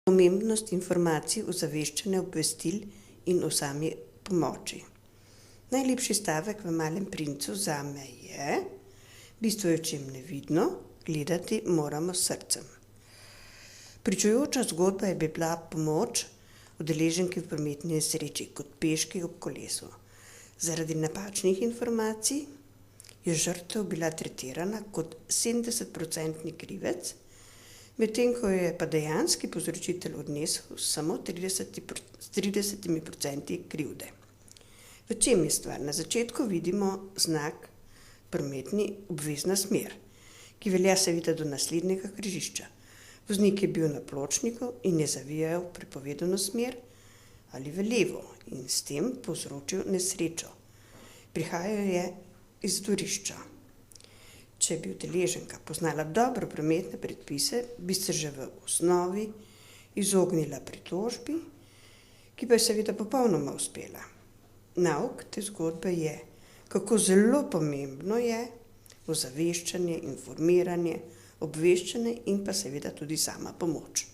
Pomembnost informacij, ozaveščanja, obvestil in o sami pomoči. Najlepši stavek v Malem princu zame je: bistvo je očem nevidno, gledati moramo s srcem. Pričujoča zgodba je bila pomoč udeleženki v prometni nesreči kot peški ob kolesu. Zaradi napačnih informacij je žrtev bila tretirana kot 70% krivec, medtem ko je pa dejanski povzročitelj odnesel samo 30% krivde. V čem je stvar? Na začetku vidimo znak prometni obvezna smer, ki velja seveda do naslednjega križišča. Voznik je bil na pločniku in je zavijal v prepovedano smer ali v levo in s tem povzročil nesrečo. Prihajal je iz dvorišča. Če bi udeleženka poznala dobro prometne predpise, bi se že v osnovi izognila pritožbi, ki pa je seveda popolnoma uspela. Nauk te zgodbe je, kako zelo pomembno je ozaveščanje, informiranje, obveščanje in pa seveda tudi sama pomoč.